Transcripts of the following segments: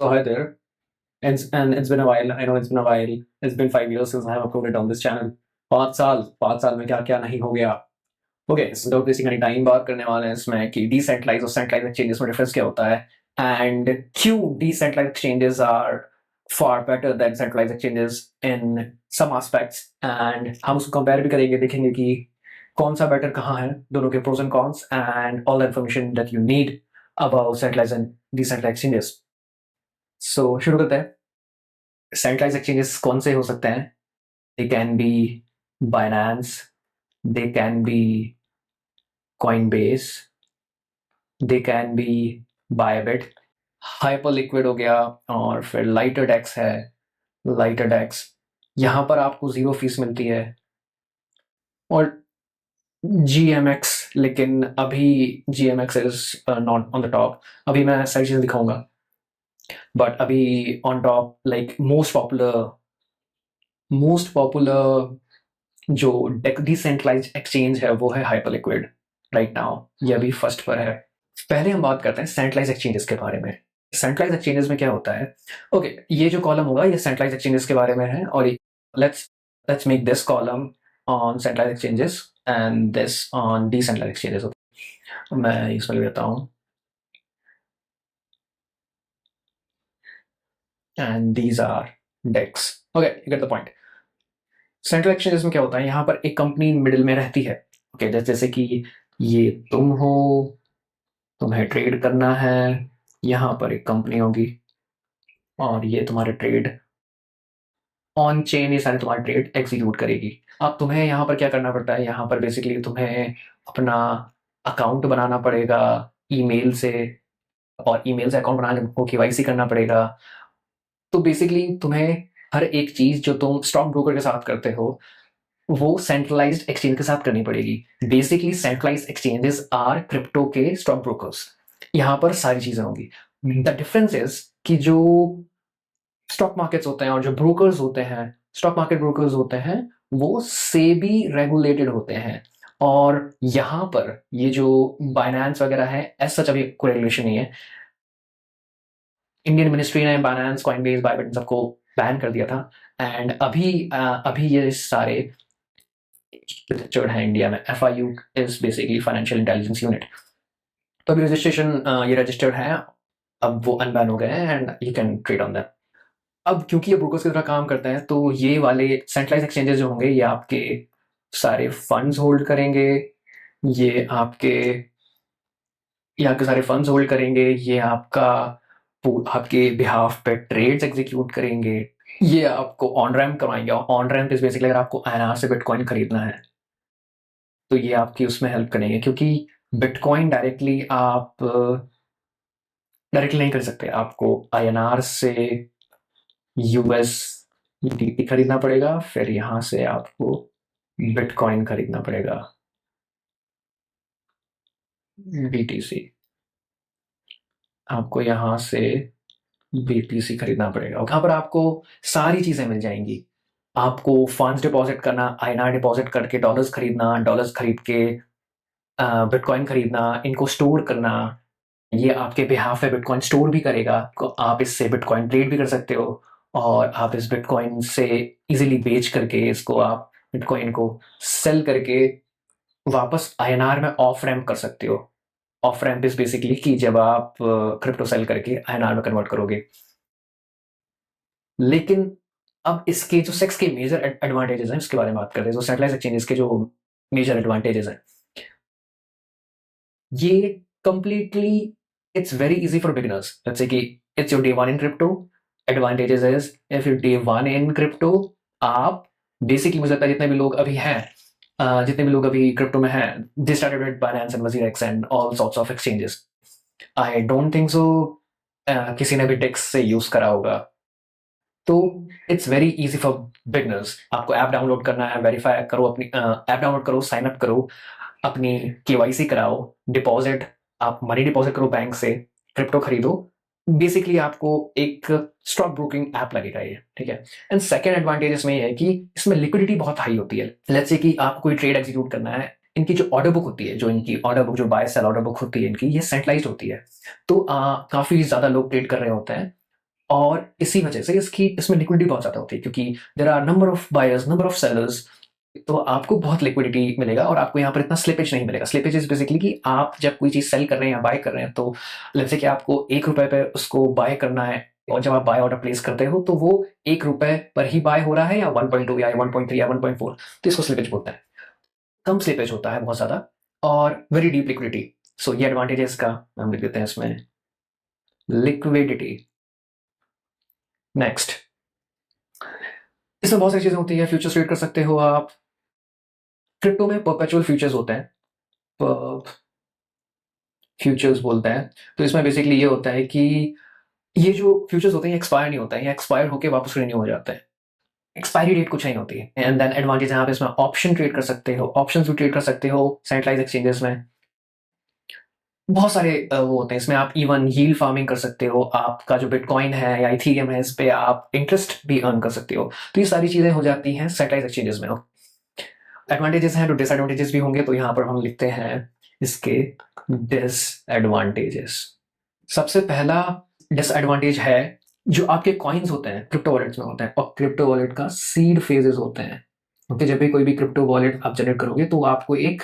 So hi there, and it's been a while. I know it's been a while. It's been 5 years since I have uploaded on this channel. 5 साल में क्या क्या नहीं हो गया. Okay, तो basically time बात करने वाले हैं इसमें कि डिसेंट्रलाइज और सेंट्रलाइज एक्सचेंजेस में डिफरेंस क्या होता है एंड क्यों decentralize exchanges are far better than centralize exchanges in some aspects. And हम उसको कंपेयर भी करेंगे, देखेंगे कि कौन सा बेटर कहाँ है, दोनों के pros and cons and all the information that you need about centralise and decentralise exchanges. So शुरू करते हैं. सेंट्रलाइज एक्सचेंजेस कौन से हो सकते हैं? They can be Binance, they can be Coinbase, they can be Bybit, hyper liquid हो गया, और फिर लाइटर डेक्स है. लाइटर डेक्स यहाँ पर आपको 0 फीस मिलती है, और GMX, लेकिन अभी GMX is not on the top. अभी मैं सारी चीज़ें दिखाऊंगा, बट अभी on top like most popular जो डिसेंट्रलाइज एक्सचेंज है वो है हाइपर लिक्विड राइट नाउ. ये अभी फर्स्ट पर है. पहले हम बात करते हैं सेंट्रलाइज एक्सचेंजेस के बारे में. सेंट्रलाइज एक्सचेंजेस में क्या होता है? ओके, ये जो कॉलम होगा ये सेंट्रलाइज एक्सचेंजेस के बारे में है, और let's let's make this column on centralize exchanges and this on decentralize exchanges. मैं इसमें ले लेता हूँ, and these are DEXs. Okay, you get the point. Central exchanges में क्या होता है, यहाँ पर एक कंपनी मिडिल में रहती है. ओके, जैसे कि ये तुम हो, तुम्हें ट्रेड करना है, यहाँ पर एक कंपनी होगी और ये तुम्हारे ट्रेड ऑन चेन, ये सारे तुम्हारे ट्रेड एग्जीक्यूट करेगी. अब तुम्हें यहाँ पर क्या करना पड़ता है, यहाँ पर बेसिकली तुम्हें अपना अकाउंट बनाना पड़ेगा ईमेल से, और ईमेल से अकाउंट बनाने को KYC करना पड़ेगा. तो बेसिकली तुम्हें हर एक चीज जो तुम स्टॉक ब्रोकर के साथ करते हो वो सेंट्रलाइज्ड एक्सचेंज के साथ करनी पड़ेगी. Basically centralized exchanges are crypto के स्टॉक ब्रोकर्स. यहाँ पर सारी चीजें होंगी. द डिफरेंस इज कि जो स्टॉक मार्केट्स होते हैं और जो ब्रोकर्स होते हैं, स्टॉक मार्केट ब्रोकर्स होते हैं, वो सेबी रेगुलेटेड होते हैं. और यहाँ पर ये जो बाइनेंस वगैरह है, एज सच अभी कोई रेगुलेशन नहीं है. इंडियन मिनिस्ट्री ने बाइनेंस, कॉइनबेस, बायबिट सबको बैन कर दिया था. एंड अभी ये सारे रजिस्टर्ड है इंडिया में. FIU is basically financial intelligence unit. तो अभी रजिस्ट्रेशन ये रजिस्टर्ड है, अब वो अनबैन हो गए हैं and you can trade on them. अब क्योंकि ये ब्रोकर्स की तरह काम करते हैं, तो ये वाले सेंट्रलाइज एक्सचेंजेस जो होंगे ये आपके सारे फंड्स होल्ड करेंगे. ये आपके सारे फंड्स होल्ड करेंगे. ये आपके बिहाफ पे ट्रेड्स एग्जीक्यूट करेंगे. ये आपको ऑन रैम्प करवाएंगे. ऑन रैम्प इज बेसिकली अगर आपको INR से बिटकॉइन खरीदना है तो ये आपकी उसमें हेल्प करेंगे, क्योंकि बिटकॉइन डायरेक्टली नहीं कर सकते. आपको INR से USDT खरीदना पड़ेगा, फिर यहां से आपको बिटकॉइन खरीदना पड़ेगा, BTC. आपको यहां से BTC खरीदना पड़ेगा. वहां पर आपको सारी चीजें मिल जाएंगी. आपको फंड्स डिपॉजिट करना, INR डिपॉजिट करके डॉलर्स खरीदना, डॉलर्स खरीद के बिटकॉइन खरीदना, इनको स्टोर करना. ये आपके बिहाफ पे बिटकॉइन स्टोर भी करेगा. आप इससे बिटकॉइन ट्रेड भी कर सकते हो, और आप इस बिटकॉइन से इजीली बेच करके इसको आप बिटकॉइन को सेल करके वापस INR में ऑफ रैम्प कर सकते हो. ऑफ रैम्प इज बेसिकली कि जब आप क्रिप्टो सेल करके INR में कन्वर्ट करोगे. लेकिन अब इसके जो सेक्स के मेजर एडवांटेजेस हैं उसके बारे में बात करते हैं. जो सेंट्रलाइज एक्सचेंजेस के जो मेजर एडवांटेजेस हैं, ये completely it's very easy for beginners. Let's say कि it's your day one in crypto. Advantages is if you day one in crypto, आप बेसिकली मुझे लगता है जितने भी लोग अभी हैं, जितने भी लोग अभी क्रिप्टो में हैं, they started with Binance and WazirX and all sorts of exchanges. I don't think so किसी ने भी टेक्स से यूज करा होगा. तो it's very easy for beginners. आपको ऐप डाउनलोड करना है, वेरीफाई करो, अपनी ऐप डाउनलोड करो, साइन अप करो, अपनी KYC कराओ, डिपॉजिट, आप मनी डिपॉजिट करो बैंक से, क्रिप्टो खरीदो. बेसिकली आपको एक स्टॉक ब्रोकिंग ऐप लगेगा ये, ठीक है. एंड सेकेंड एडवांटेज इसमें ये है कि इसमें लिक्विडिटी बहुत हाई होती है. लेट्स से कि आपको कोई ट्रेड एग्जीक्यूट करना है, इनकी जो ऑर्डर बुक होती है, जो इनकी ऑर्डर बुक, जो बाय सेल ऑर्डर बुक होती है इनकी, ये सेंट्रलाइज्ड होती है. तो काफी ज्यादा लोग ट्रेड कर रहे होते हैं. और इसी वजह से इसमें लिक्विडिटी बहुत ज़्यादा होती है, क्योंकि there are number of buyers, number of sellers, तो आपको बहुत लिक्विडिटी मिलेगा और आपको यहाँ पर इतना स्लिपेज नहीं मिलेगा। स्लिपेज इज बेसिकली कि आप जब कोई चीज़ सेल कर रहे हैं या बाय कर रहे हैं, तो लेट्स से कि आपको ₹1 पे उसको बाय करना है, और जब आप बाय ऑर्डर प्लेस करते हो तो वो ₹1 पर ही बाय हो रहा है, या 1.2 या 1.3 या 1.4, तो इसको स्लिपेज बोलते हैं। कम स्लिपेज होता है बहुत ज़्यादा, और वेरी डीप लिक्विडिटी। सो ये एडवांटेज का हम लिख देते हैं इसमें, लिक्विडिटी। नेक्स्ट, इसमें बहुत सारी चीजें होती है। फ्यूचर्स ट्रेड कर सकते हो आप। क्रिप्टो में परपेचुअल फ्यूचर्स होते हैं, फ्यूचर्स बोलते हैं। तो इसमें बेसिकली ये होता है कि ये जो फ्यूचर्स होते हैं ये एक्सपायर नहीं होता है, ये एक्सपायर होकर वापस रिन्यू हो जाता है। एक्सपायरी डेट कुछ नहीं होती है। एंड देन एडवांटेज यहाँ पे इसमें ऑप्शन ट्रेड कर सकते हो, ऑप्शंस भी ट्रेड कर सकते हो सेंट्रलाइज एक्सचेंजेस में। बहुत सारे वो होते हैं इसमें। आप इवन यील्ड फार्मिंग कर सकते हो, आपका जो बिटकॉइन है या इथेरियम है, इस पे आप इंटरेस्ट भी अर्न कर सकते हो। तो ये सारी चीजें हो जाती हैं सेंट्रलाइज एक्सचेंजेस में। एडवांटेजेस हैं तो डिसएडवांटेजेस भी होंगे, तो यहाँ पर हम लिखते हैं इसके डिसएडवांटेजेस। सबसे पहला डिसएडवांटेज है, जो आपके कॉइन्स होते हैं क्रिप्टो वॉलेट्स में होते हैं, और क्रिप्टो वॉलेट का सीड फेजेस होते हैं। ओके, जब भी कोई भी क्रिप्टो वॉलेट आप जनरेट करोगे तो आपको एक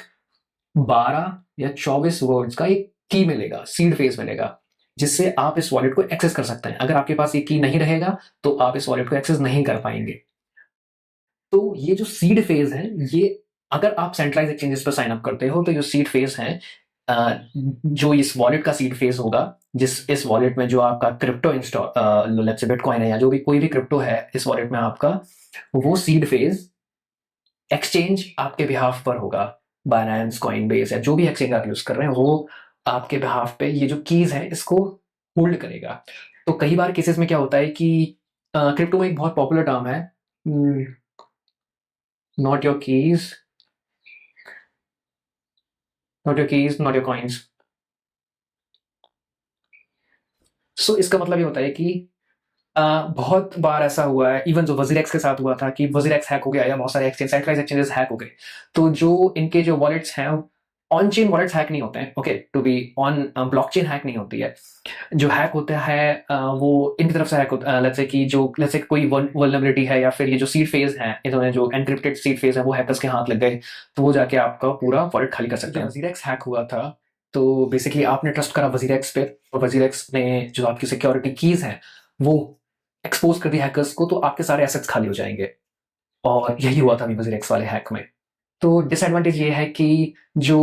12 या 24 वर्ड्स का एक की मिलेगा, सीड फेज मिलेगा, जिससे आप इस वॉलेट को एक्सेस कर सकते हैं। अगर आपके पास ये की नहीं रहेगा तो आप इस वॉलेट को एक्सेस नहीं कर पाएंगे। तो ये जो सीड फेज है, ये अगर आप सेंट्रलाइज एक्सचेंजेस पर साइन अप करते हो तो जो सीड फेज है, जो इस वॉलेट का सीड फेज होगा, इस वॉलेट में जो आपका crypto install, let's say bitcoin है या जो भी कोई भी क्रिप्टो है इस वॉलेट में आपका, वो सीड फेज एक्सचेंज आपके बिहाफ पर होगा। बाइनेंस, कॉइनबेस या जो भी एक्सचेंज आप यूज कर रहे हैं वो आपके बिहाफ पे ये जो कीज है इसको होल्ड करेगा। तो कई बार केसेस में क्या होता है कि क्रिप्टो में एक बहुत पॉपुलर टर्म है, not your keys, not your keys, not your coins. So इसका मतलब ये होता है कि बहुत बार ऐसा हुआ है, इवन जो वजीरेक्स के साथ हुआ था कि वजीरेक्स हैक हो गया, या बहुत सारे एक्सचेंज, सेंट्रलाइज एक्सचेंजेस हैक हो गए। तो जो इनके जो वॉलेट्स हैं, ऑन चेन वॉलेट्स हैक नहीं होते हैं। Okay, to be on blockchain hack नहीं होती है। जो हैक होता है वो इनकी तरफ से हैक होता है। लेट्स से कि जो लेट्स से कोई वल्नरेबिलिटी है, या फिर ये जो सीड फेज है, इन्होंने जो एनक्रिप्टेड सीड फेज है वो हैकर्स के हाथ लग गए, तो वो जाके आपका पूरा वॉलेट खाली कर सकते हैं। वजीरेक्स हैक हुआ था, तो बेसिकली आपने ट्रस्ट करा वजीरेक्स पे, और वजीरेक्स ने जो आपकी सिक्योरिटी कीज हैं वो एक्सपोज कर दी हैकर्स को, तो आपके सारे एसेट्स खाली हो जाएंगे। और यही हुआ था अभी वजीरेक्स वाले हैक में। तो डिसएडवांटेज ये है कि जो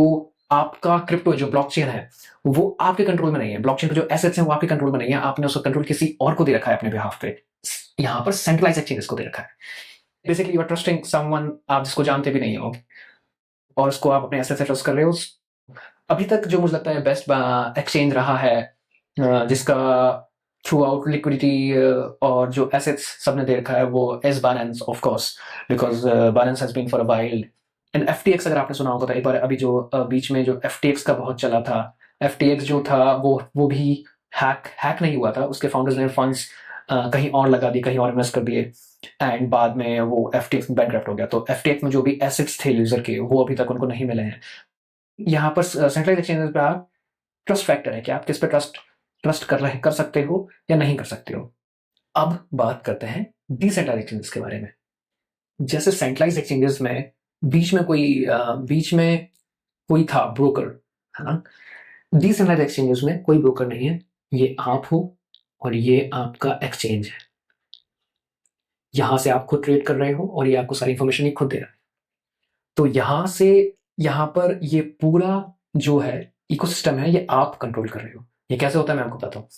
आपका क्रिप्टो जो ब्लॉकचेन है वो आपके कंट्रोल में नहीं है। ब्लॉकचेन पे जो एसेट्स हैं वो आपके कंट्रोल में नहीं है, आपने उसका कंट्रोल किसी और को दे रखा है अपने बिहाफ पे। यहाँ पर सेंट्रलाइज एक्सचेंजेस को दे रखा है। Basically you are trusting someone आप जिसको जानते भी नहीं हो, और उसको आप अपने एसेट्स से ट्रस्ट कर रहे हो। अभी तक जो मुझे लगता है बेस्ट एक्सचेंज रहा है, जिसका थ्रू आउट लिक्विडिटी और जो एसेट्स सबने दे रखा है, वो is Binance of course, because Binance has been for a while. And FTX अगर आपने सुना होगा तो एक बार अभी जो बीच में जो एफटीएक्स का बहुत चला था, एफटीएक्स जो था वो भी हैक नहीं हुआ था। उसके फाउंडर्स ने फंड्स कहीं और लगा दिए, कहीं और इन्वेस्ट कर दिए, एंड बाद में वो एफटीएक्स बैंकक्रप्ट हो गया। तो एफटीएक्स में जो भी एसेट्स थे यूजर के, वो अभी तक उनको नहीं मिले हैं। यहाँ पर सेंट्रलाइज एक्सचेंजेस पे आप ट्रस्ट फैक्टर है कि आप किस पे ट्रस्ट कर सकते हो या नहीं कर सकते हो। अब बात करते हैं डिसेंट्रलाइज एक्सचेंजेस के बारे में। जैसे सेंट्रलाइज एक्सचेंजेस में बीच में कोई था ब्रोकर, है ना। डिसेंट्रलाइज एक्सचेंजेस में कोई ब्रोकर नहीं है, ये आप हो और ये आपका एक्सचेंज है। यहां से आप खुद ट्रेड कर रहे हो और ये आपको सारी इंफॉर्मेशन ही खुद दे रहा है। तो यहां से यहां पर ये पूरा जो है इकोसिस्टम है, ये आप कंट्रोल कर रहे हो। ये कैसे होता है मैं आपको बताता हूँ।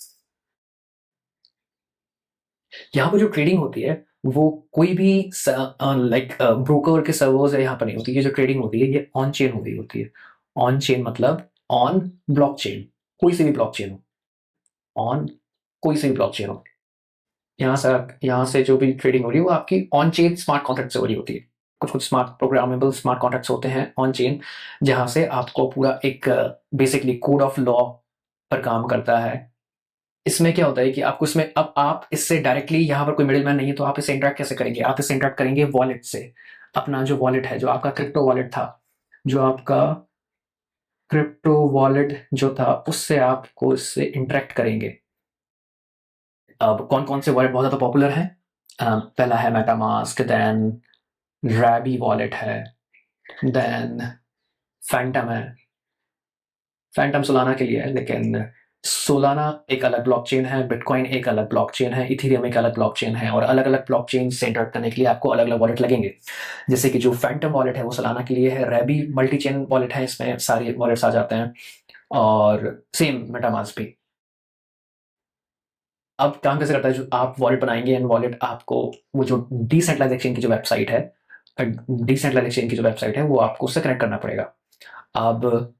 यहाँ पर जो ट्रेडिंग होती है वो कोई भी लाइक ब्रोकर के सर्वर्स है यहाँ पर नहीं होती। ये जो ट्रेडिंग होती है ये ऑन चेन हो गई होती है। ऑन चेन मतलब ऑन ब्लॉकचेन, कोई से भी ब्लॉकचेन हो, ऑन कोई से भी ब्लॉकचेन हो। यहाँ से जो भी ट्रेडिंग हो रही है वो आपकी ऑन चेन स्मार्ट कॉन्ट्रैक्ट से हो रही होती है। कुछ स्मार्ट प्रोग्रामेबल स्मार्ट कॉन्ट्रैक्ट्स होते हैं ऑन चेन, जहां से आपको पूरा एक बेसिकली कोड ऑफ लॉ पर काम करता है। इसमें क्या होता है कि आपको इसमें, अब आप इससे डायरेक्टली, यहाँ पर कोई मिडिल मैन नहीं है, तो आप इससे इंटरेक्ट कैसे करेंगे? आप इससे इंटरेक्ट करेंगे वॉलेट से। अपना जो वॉलेट है, जो आपका क्रिप्टो वॉलेट था, जो आपका क्रिप्टो वॉलेट जो था, उससे आपको इससे इंटरेक्ट करेंगे। अब कौन कौन से वॉलेट बहुत ज़्यादा पॉपुलर हैं? पहला है मेटामास्क, देन रैबी वॉलेट है, देन फैंटम है। फैंटम सोलाना के लिए है, लेकिन सोलाना एक अलग ब्लॉकचेन है, बिटकॉइन एक अलग ब्लॉकचेन है, इथेरियम एक अलग ब्लॉकचेन है, और अलग अलग ब्लॉकचेन से इंटरेक्ट करने के लिए आपको अलग अलग वॉलेट लगेंगे। जैसे कि जो फैंटम वॉलेट है वो सोलाना के लिए है, रैबी मल्टी चेन वॉलेट है, इसमें सारे वॉलेट्स आ जाते हैं, और सेम मेटामास्क भी। अब काम कैसे करता है, जो आप वॉलेट बनाएंगे एंड वॉलेट आपको वो जो डिसेंट्रलाइज एक्सचेंज की जो वेबसाइट है, डिसेंट्रलाइज एक्सचेंज की जो वेबसाइट है वो आपको उससे कनेक्ट करना पड़ेगा। अब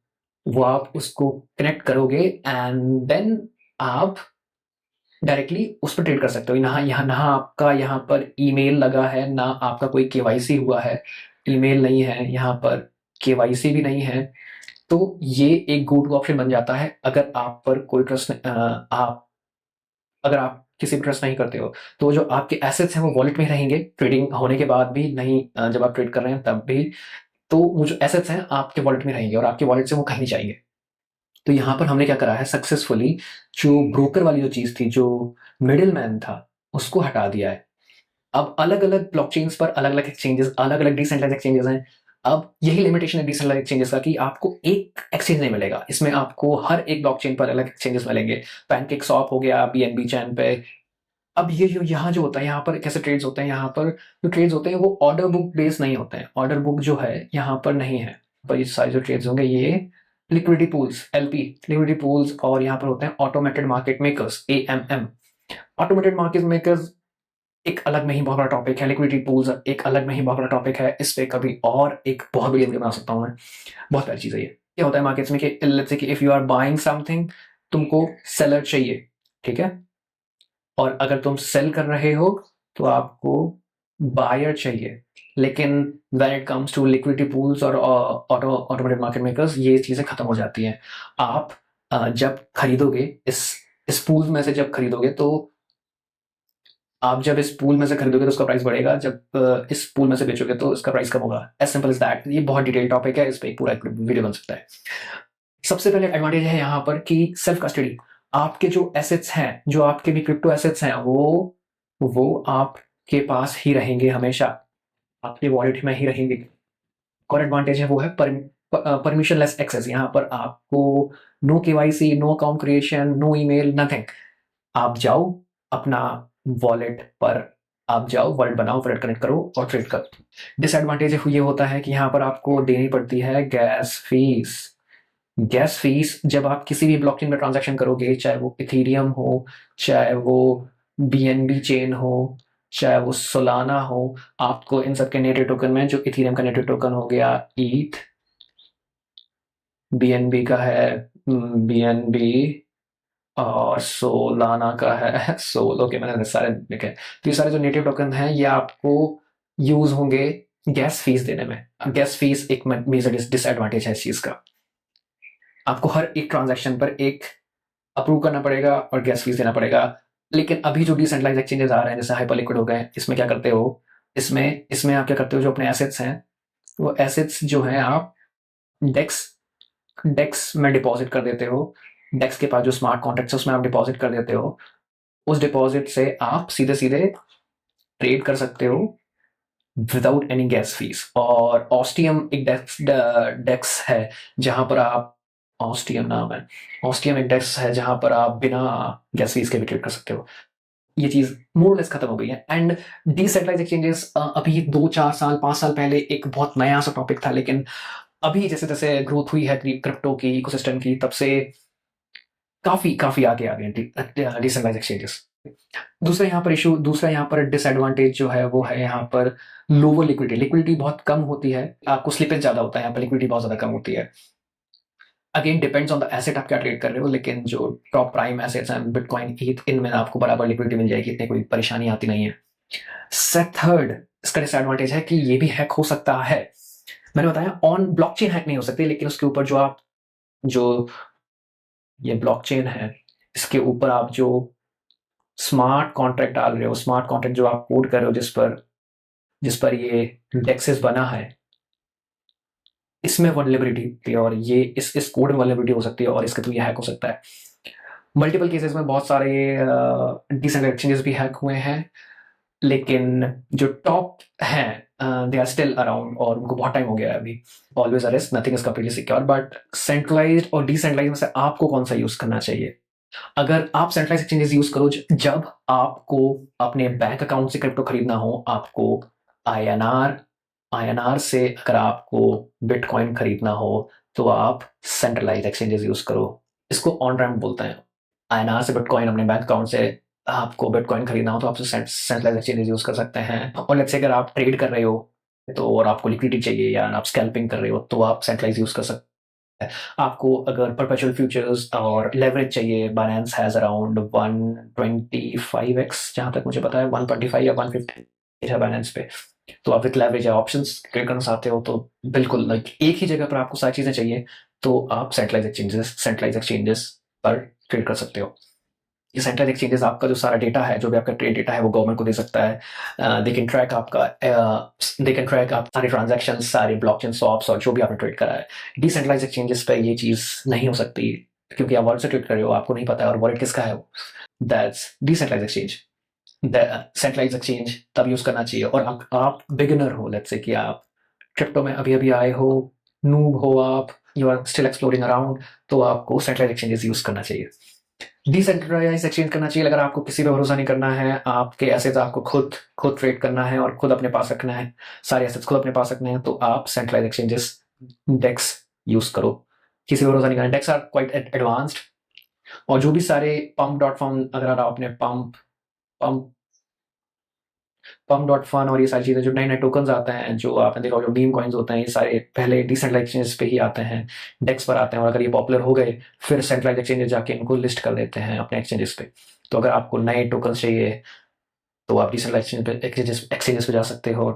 वो आप उसको कनेक्ट करोगे एंड देन आप डायरेक्टली उस पर ट्रेड कर सकते हो। ना आपका यहाँ पर ईमेल लगा है, ना आपका कोई केवाईसी हुआ है, ईमेल नहीं है यहाँ पर, केवाईसी भी नहीं है। तो ये एक गो टू ऑप्शन बन जाता है अगर आप पर कोई ट्रस्ट आप अगर आप किसी भी ट्रस्ट नहीं करते हो, तो जो आपके एसेट्स हैं वो वॉलेट में ही रहेंगे ट्रेडिंग होने के बाद भी, नहीं जब आप ट्रेड कर रहे हैं तब भी। तो वो जो एसेट्स हैं आपके वॉलेट में रहेंगे और आपके वॉलेट से वो कहीं नहीं जाएंगे। तो यहाँ पर हमने क्या करा है, सक्सेसफुली जो ब्रोकर वाली जो चीज थी, जो मिडिल मैन था, उसको हटा दिया है। अब अलग अलग ब्लॉकचेन्स पर अलग अलग एक्सचेंजेस, अलग अलग डिसेंट्रलाइज एक्सचेंजेस हैं। अब यही लिमिटेशन है डिसेंट्रलाइज एक्सचेंजेस का कि आपको एक एक्सचेंज नहीं मिलेगा, इसमें आपको हर एक ब्लॉकचेन पर अलग एक्सचेंजेस मिलेंगे। पैनकेक स्वैप हो गया बीएनबी चैन पे। अब ये जो यहाँ जो होता है, यहाँ पर कैसे ट्रेड्स होते हैं, यहाँ पर जो ट्रेड्स होते हैं वो ऑर्डर बुक बेस्ड नहीं होते हैं, ऑर्डर बुक जो है यहाँ पर नहीं है। पर ये सारे जो ट्रेड्स होंगे ये liquidity pools, LP liquidity pools, और यहाँ पर होते हैं automated market makers, AMM. Automated market makers एक अलग में ही बहुत बड़ा टॉपिक है, लिक्विडिटी पूल्स एक अलग में ही बहुत बड़ा टॉपिक है, इस पे कभी और एक बहुत बड़ी वीडियो बना सकता हूँ मैं। बहुत प्यारी चीज है ये। क्या होता है मार्केट्स में कि लेट्स से कि if you are buying something, तुमको सेलर चाहिए, ठीक है, और अगर तुम सेल कर रहे हो तो आपको बायर चाहिए। लेकिन when it comes to liquidity pools और ऑटोमेटेड मार्केट मेकर्स, ये चीजें खत्म हो जाती हैं। आप जब खरीदोगे इस पूल में से, जब खरीदोगे तो आप जब इस पूल में से खरीदोगे तो उसका प्राइस बढ़ेगा, जब इस पूल में से बेचोगे तो इसका प्राइस कम होगा। As simple as that. ये बहुत डिटेल टॉपिक है, इस पर पूरा एक वीडियो बन सकता है। सबसे पहले एडवांटेज है यहाँ पर कि सेल्फ कस्टडी। आपके जो एसेट्स हैं, जो आपके भी क्रिप्टो एसेट्स हैं, वो आपके पास ही रहेंगे हमेशा, आपके वॉलेट में ही रहेंगे। और एडवांटेज है वो है परमिशन लेस एक्सेस। यहाँ पर आपको no KYC, no account creation, no email, nothing. आप जाओ अपना वॉलेट पर, आप जाओ वॉलेट बनाओ, वॉलेट कनेक्ट करो और ट्रेड करो। डिसएडवांटेज ये होता है कि यहाँ पर आपको देनी पड़ती है गैस फीस। गैस फीस जब आप किसी भी ब्लॉकचेन में ट्रांजैक्शन करोगे, चाहे वो इथेरियम हो, चाहे वो बीएनबी चेन हो, चाहे वो सोलाना हो, आपको इन सबके नेटिव टोकन में, जो इथेरियम का नेटिव टोकन हो गया ईथ, बीएनबी का है बीएनबी, और सोलाना का है सोल। ओके, मैंने सारे लिखे। तो ये सारे जो नेटिव टोकन हैं ये आपको यूज होंगे गैस फीस देने में। गैस फीस एक मेजर डिसएडवांटेज है इस चीज का। आपको हर एक ट्रांजैक्शन पर एक अप्रूव करना पड़ेगा और गैस फीस देना पड़ेगा। लेकिन अभी जो डिसेंट्रलाइज एक्सचेंजेस आ रहे हैं, जैसे हाइपरलिक्विड हो गए, इसमें क्या करते हो, इसमें आप क्या करते हो, जो अपने एसेट्स हैं, वो एसेट्स जो हैं आप डेक्स डेक्स में डिपॉजिट कर देते हो। डेक्स के पास जो स्मार्ट कॉन्ट्रैक्ट्स है उसमें आप डिपॉजिट कर देते हो। उस डिपॉजिट से आप सीधे सीधे ट्रेड कर सकते हो विदाउट एनी गैस फीस। और ऑस्टियम एक डेक्स है जहां पर आप, ऑस्टियम नाम है, ऑस्टियम एक डेक्स है जहां पर आप बिना गैस फीस के भी ट्रेड कर सकते हो। ये चीज मोरलेस खत्म हो गई है। एंड डिसेंट्रलाइज एक्सचेंजेस अभी 2-4 साल 5 साल पहले एक बहुत नया सा टॉपिक था, लेकिन अभी जैसे जैसे ग्रोथ हुई है क्रिप्टो की इकोसिस्टम की, तब से काफी काफी आगे आ गए डिसेंट्रलाइज एक्सचेंजेस। दूसरा यहाँ पर डिसएडवांटेज जो है वो है यहाँ पर लोअर लिक्विडिटी। लिक्विडिटी बहुत कम होती है, आपको स्लिपेज ज्यादा होता है, यहाँ पर लिक्विडिटी बहुत ज्यादा कम होती है। Again depends on the asset आप क्या ट्रेड कर रहे हो, लेकिन जो टॉप प्राइम एसेट्स हैं बिटकॉइन ईथ, इनमें आपको बराबर लिक्विडिटी मिल जाएगी, इतनी कोई परेशानी आती नहीं है। थर्ड इसका डिसएडवांटेज है कि ये भी हैक हो सकता है। मैंने बताया ऑन ब्लॉकचेन हैक नहीं हो सकती, लेकिन उसके ऊपर जो ये ब्लॉकचेन है, इसके ऊपर आप जो स्मार्ट कॉन्ट्रैक्ट डाल रहे हो, स्मार्ट कॉन्ट्रैक्ट जो आप कोड कर रहे हो, जिस पर ये डेक्सेस बना है, इसमें वल्नरेबिलिटी होती है, और ये इस कोड में वल्नरेबिलिटी हो सकती है और इसके थ्रू ये हैक हो सकता है। मल्टीपल केसेस में बहुत सारे डिसेंट्रलाइज्ड एक्सचेंजेस भी हैक हुए हैं, लेकिन जो टॉप हैं दे आर स्टिल अराउंड और उनको बहुत टाइम हो गया है अभी। Always a risk, nothing is completely secure, but centralised और डिसेंट्रलाइज्ड में से आपको कौन सा यूज करना चाहिए? अगर आप सेंट्रलाइज्ड एक्सचेंजेस यूज करो जब आपको अपने बैंक अकाउंट से क्रिप्टो खरीदना हो, आपको आईएनआर आईएनआर से अगर आपको बिटकॉइन खरीदना हो, तो आप सेंट्रलाइज्ड एक्सचेंजेस यूज करो। इसको ऑन रैम्प बोलते हैं। आईएनआर से बिटकॉइन अपने बैंक अकाउंट से आपको बिटकॉइन खरीदना हो तो आप सेंट्रलाइज्ड एक्सचेंजेस यूज कर सकते हैं। और लेट्स से अगर आप ट्रेड कर रहे हो तो और आपको लिक्विडिटी चाहिए या आप स्कैल्पिंग कर रहे हो तो आप सेंट्रलाइज यूज कर सकते हैं। आपको अगर परपेचुअल फ्यूचर्स और लेवरेज चाहिए, बाइनेंस हैज अराउंड 125x, जहां तक मुझे पता है 125 या 150 है बाइनेंस पे। तो आप विथ लेवरेज या ऑप्शंस ट्रेड करना चाहते हो तो बिल्कुल लाइक एक ही जगह पर आपको सारी चीजें चाहिए, तो आप सेंट्रलाइज एक्सचेंजेस पर ट्रेड कर सकते हो। ये सेंट्रल एक्सचेंजेस आपका जो सारा डेटा है, जो भी आपका ट्रेड डेटा है, वो गवर्नमेंट को दे सकता है। दे कैन ट्रैक आप सारे ट्रांजैक्शन, सारे ब्लॉकचेन स्वैप्स और जो भी आपने ट्रेड करा है। डिसेंट्रलाइज एक्सचेंजेस पे ये चीज नहीं हो सकती, क्योंकि आप वॉलेट से ट्रेड कर रहे हो, आपको नहीं पता है और वॉलेट किसका है वो। That's decentralize exchange. Centralize exchange तब यूज करना चाहिए और आप बिगिनर हो, लेट्स से कि आप क्रिप्टो में अभी अभी आए हो, नूब हो, आप you are still exploring around, तो आपको सेंट्रलाइज एक्सचेंजेस यूज करना चाहिए। डिसेंट्रलाइज एक्सचेंज करना चाहिए अगर आपको किसी पे भरोसा नहीं करना है, आपके एसेट्स आपको खुद ट्रेड करना है और खुद अपने पास रखना है, सारे एसेट्स खुद अपने पास रखने हैं, तो आप सेंट्रलाइज एक्सचेंजेस, डेक्स यूज करो। किसी पे भरोसा नहीं करना, डेक्स आर क्वाइट एडवांस्ड। और जो भी सारे pump.fun, अगर आप अपने pump pump.fun और ये सारी चीजें, जो नए नए टोकन्स आते हैं, जो आपने देखा जो मीम कॉइन्स होते हैं, ये सारे पहले डिसेंट्रलाइज एक्सचेंज पे ही आते हैं, डेक्स पर आते हैं, और अगर ये पॉपुलर हो गए फिर सेंट्रलाइज एक्सचेंजेस जाके इनको लिस्ट कर देते हैं अपने एक्सचेंजेस पे। तो अगर आपको नए टोकन्स चाहिए तो आप डिसेंट्रलाइज एक्सचेंजेस पे जा सकते हो,